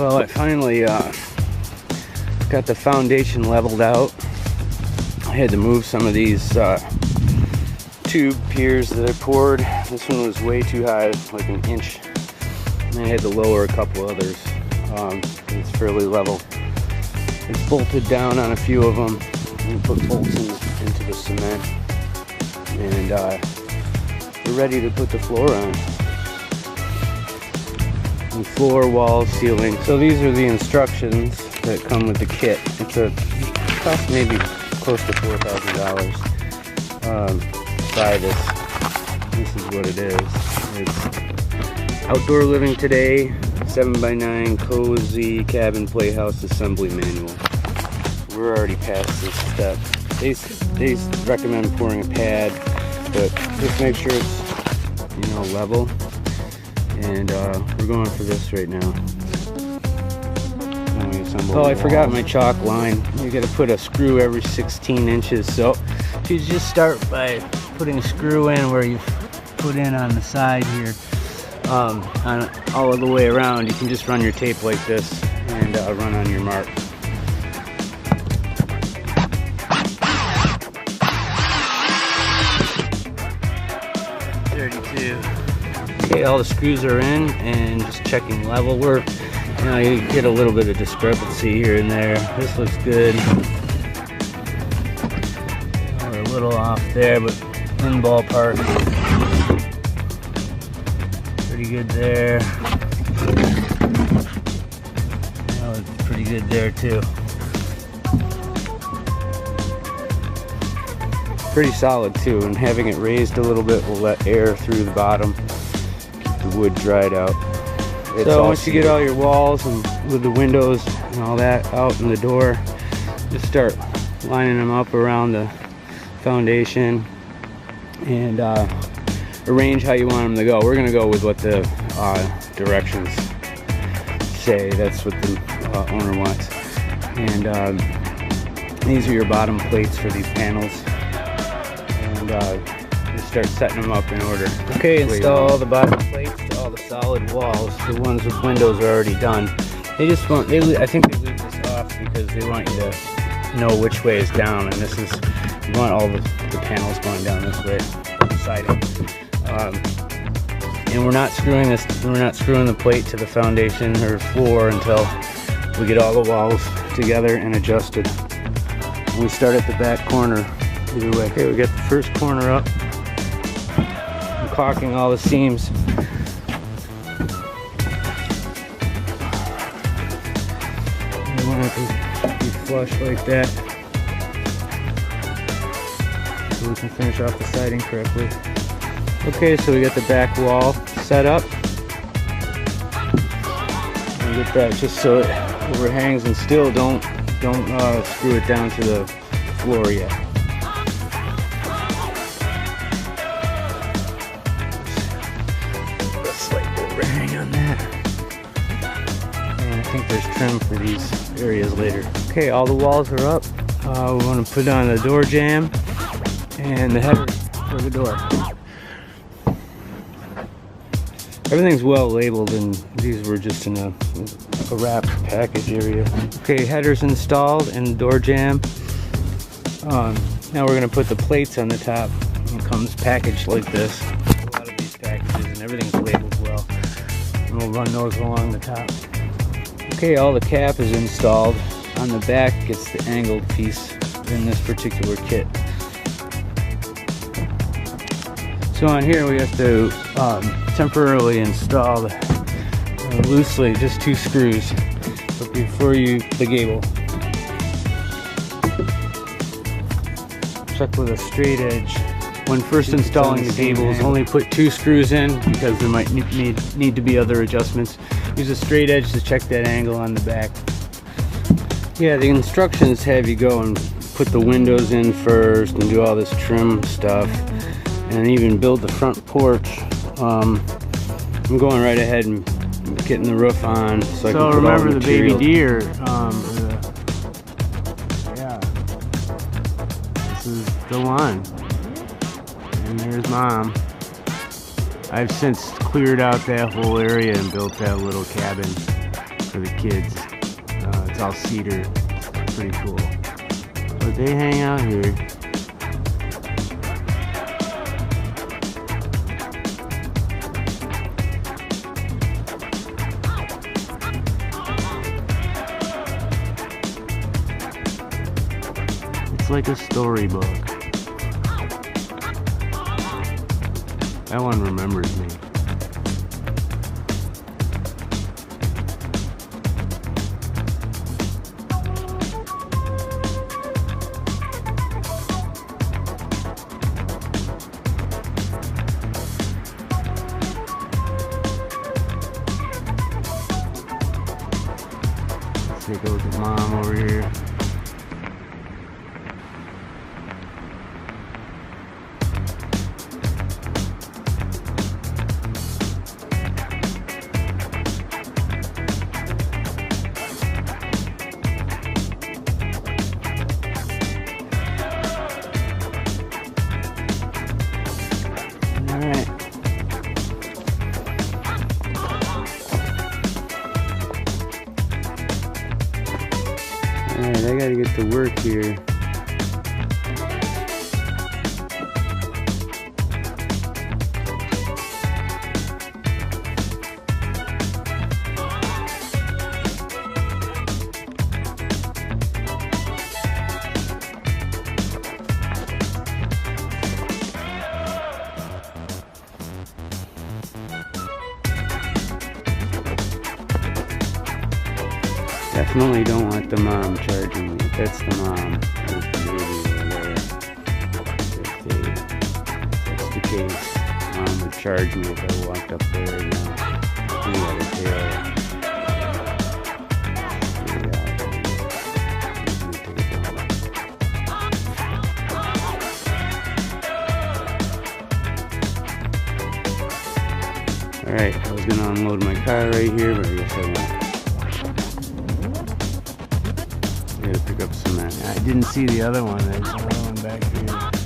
Well, I finally got the foundation leveled out. I had to move some of these tube piers that I poured. This one was way too high, like an inch. And I had to lower a couple others. It's fairly level. It's bolted down on a few of them. And put bolts into the cement. And we're ready to put the floor on. And floor, walls, ceiling. So these are the instructions that come with the kit. It costs maybe close to $4,000. Buy this. This is what it is. It's Outdoor Living Today 7x9 Cozy Cabin Playhouse Assembly Manual. We're already past this step. They recommend pouring a pad, but just make sure it's, you know, level. And we're going for this right now. Oh, I forgot my chalk line. You got to put a screw every 16 inches. So you just start by putting a screw in where you put in on the side here, on all of the way around. You can just run your tape like this and run on your mark. Okay, all the screws are in and just checking level. You know, you get a little bit of discrepancy here and there. This looks good. We're a little off there, but in ballpark. Pretty good there. Oh, it's pretty good there too. Pretty solid too, and having it raised a little bit will let air through the bottom, keep the wood dried out. So once you get all your walls and with the windows and all that out and the door, just start lining them up around the foundation and arrange how you want them to go. We're gonna go with what the directions say. That's what the owner wants. And these are your bottom plates for these panels. Just start setting them up in order. Okay, install the bottom plates to all the solid walls. The ones with windows are already done. They just want, I think they leave this off because they want you to know which way is down, and this is, you want all the panels going down this way, the siding. And we're not screwing the plate to the foundation or floor until we get all the walls together and adjusted. And we start at the back corner. Either way. Okay, we got the first corner up. I'm caulking all the seams. You want it to be flush like that, so we can finish off the siding correctly. Okay, so we got the back wall set up. And get that just so it overhangs, and still don't screw it down to the floor yet. Overhang on that. And I think there's trim for these areas later. Okay, all the walls are up. We want to put on the door jamb and the header for the door. Everything's well labeled, and these were just in a wrapped package area. Okay, header's installed and door jamb. Now we're going to put the plates on the top. It comes packaged like this. A lot of these packages, and everything's labeled well. And we'll run those along the top. Okay, all the cap is installed. On the back gets the angled piece in this particular kit. So on here we have to temporarily install loosely, just 2 screws, but before the gable. Check with a straight edge. When first installing the gables, only put 2 screws in because there might need to be other adjustments. Use a straight edge to check that angle on the back. Yeah, the instructions have you go and put the windows in first and do all this trim stuff, and even build the front porch. I'm going right ahead and getting the roof on so I can put remember all the baby deer. Yeah, this is the one. And there's Mom. I've since cleared out that whole area and built that little cabin. for the kids. It's all cedar, pretty cool. But they hang out here. It's like a storybook. That one remembers me. Let's take a look at Mom over here. Alright, I gotta get to work here. Definitely don't want the mom charging me. That's the mom. There's the baby over there. If that's the case, Mom would charge me if I walked up there right now. He had a tail. Alright, I was gonna unload my car right here, but I guess I won't. I gotta pick up some. I didn't see the other one. There's another one back here.